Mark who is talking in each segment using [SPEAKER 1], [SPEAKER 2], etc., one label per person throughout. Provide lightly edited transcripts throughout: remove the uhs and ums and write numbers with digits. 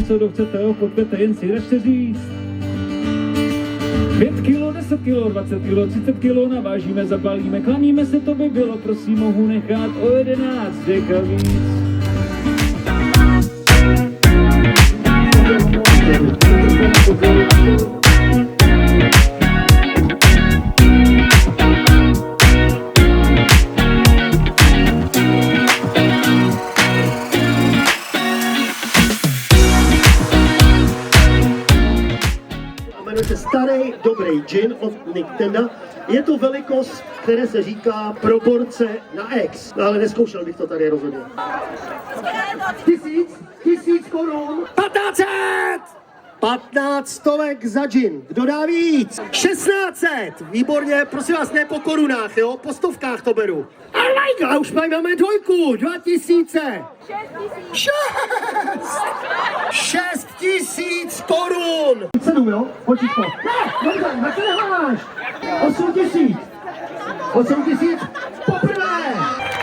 [SPEAKER 1] něco kdo chcete, podpěte, jen si ražte říct. 5 kilo, 10 kilo, 20 kilo, 30 kilo, navážíme, zabalíme, klaníme se, to by bylo, prosím, mohu nechat o 11 děka víc.
[SPEAKER 2] Starý, dobrý gin od Nicktenda. Je to velikost, které se říká proporce na X. No ale neskoušel bych to tady rozhodně. 1000 korun. 1500! 1500 za gin. Kdo dá víc? 1600! Výborně, prosím vás, ne po korunách, jo? Po stovkách to beru. A už máme dvojku, 2000. 6000 korun! 7, jo? Počíš to. Ne, dobře, na co nemáš? 8000. 8000 poprvé.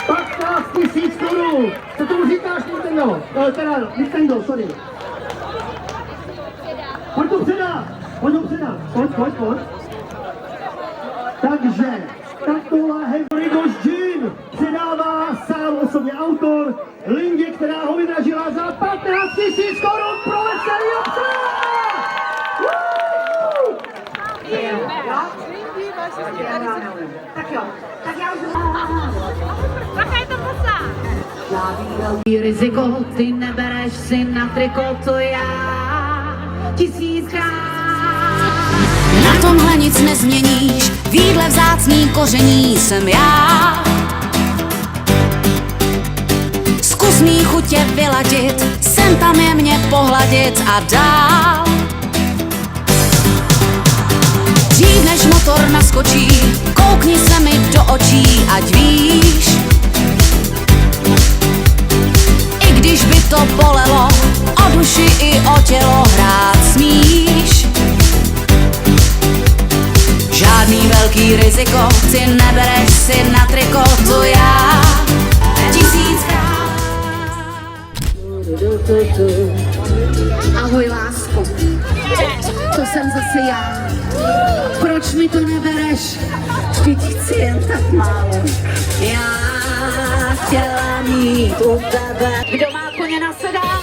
[SPEAKER 2] 15 000 korun. Co tomu říkáš, Nintendo? Teda, Nintendo, sorry. Pojď to předat. Pojď. Takže, taková Henrygo's Gin předává sám osobně autor Lindě, která ho vydražila za 15 000 korun pro veselý obce!
[SPEAKER 3] Tak jo, tak já už... Jaká je to posa? Riziko, ty nebereš si na triko, to já 1000krát.
[SPEAKER 4] Na tomhle nic nezměníš, výdle vzácný koření jsem já. Zkus mý chutě vyladit, sem tam je mě pohladit a dál. Dřív než motor naskočí, koukni se mi do očí, ať víš. I když by to bolelo, o duši i o tělo hrát smíš. Žádný velký riziko, ty nebereš si na triko, to já 1000krát.
[SPEAKER 3] Ahoj lásko, to jsem zase já. Proč mi to nebereš? Vždyť chci jen tak málo. Já chtěla mít u tebe. Kdo má koně nasedá?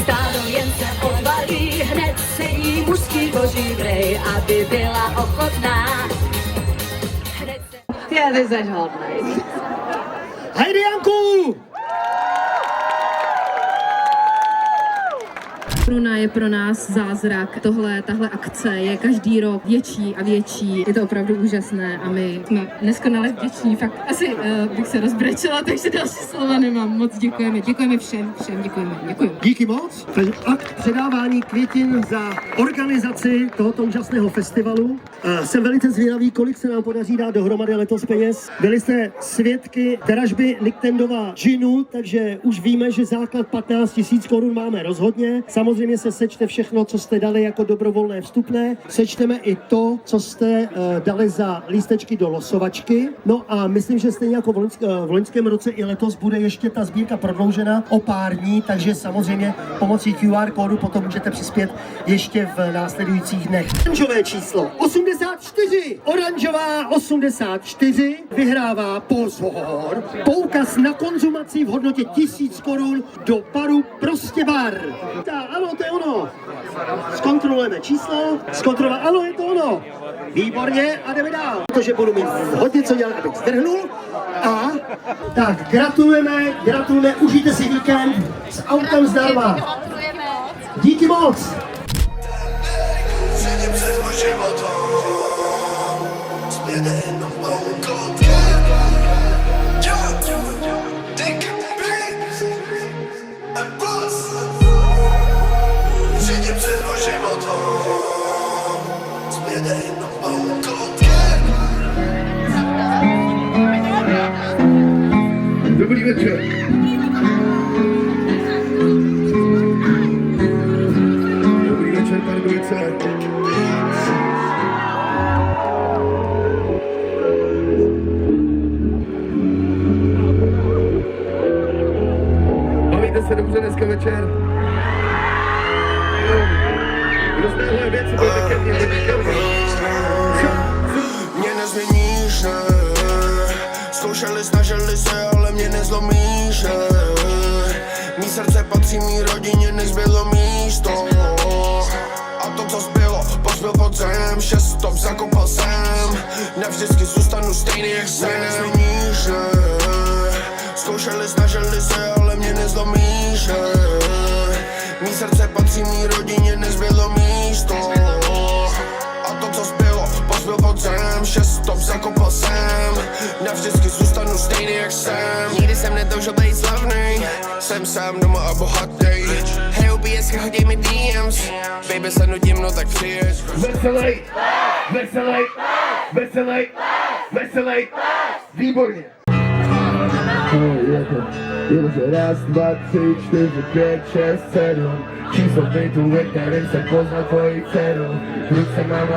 [SPEAKER 3] Stádo jen se odvalí, hned se jí mužský koží brej, aby byla ochotná. Hned se... Ty jsi hodnej.
[SPEAKER 2] Hejde, Janku!
[SPEAKER 5] Koruna je pro nás zázrak. Tahle akce je každý rok větší a větší. Je to opravdu úžasné a my jsme neskonale vděční. Fakt asi bych se rozbrečela, takže další slova nemám. Moc děkujeme. Děkujeme všem. Děkujeme.
[SPEAKER 2] Díky moc. Ten akt předávání květin za organizaci tohoto úžasného festivalu. Jsem velice zvědavý, kolik se nám podaří dát dohromady letos peněz. Byli jste svědky dražby Nicktendova ginu, takže už víme, že základ 15 000 korun máme rozhodně. Samozřejmě se sečte všechno, co jste dali jako dobrovolné vstupné. Sečteme i to, co jste dali za lístečky do losovačky. No a myslím, že stejně jako v loňském roce i letos bude ještě ta sbírka prodloužena o pár dní, takže samozřejmě pomocí QR kódu potom můžete přispět ještě v následujících dnech. Oranžové číslo 84, oranžová 84 vyhrává pozor, poukaz na konzumaci v hodnotě 1000 korun do baru Prostě bar. Ano, to je ono. Zkontrolujeme číslo, ano, je to ono. Výborně a jdeme dál. Protože budu mít hodně co dělat, abych strhnul. A tak gratulujeme, užijte si víkend s autem zdarma. Díky moc.
[SPEAKER 6] Dobrý večer. Dobrý večer, Pardubice.
[SPEAKER 7] Zkoušeli, snažili se, ale mě nezlomíš. Mý srdce patří mý rodině, nezbylo místo. A to, co zbylo, pozbyl pod zem. 6 stop zakopal jsem. Navždycky zůstanu stejný, jak jsem. Nezměníš, zkoušeli, snažili se, ale mě nezlomíš. Mý srdce patří mý rodině, nezbylo místo. A to, co zbylo, pozbyl pod zem. 6 stop zakopal jsem. Navždycky zůstanu stejný, jak jsem. Nikdy jsem netoužil být slavnej. Jsem sám doma a bohatý. Hej, UBSky, hodí mi DMs. Baby, se nudím, no tak přijeď.
[SPEAKER 6] Veselej, veselej, veselej, veselej, výborně. Je to raz, dva, 3, 4, 5, 6, 7. Číslo bytu, ve kterém se pozná tvojí dceru. Ruce mám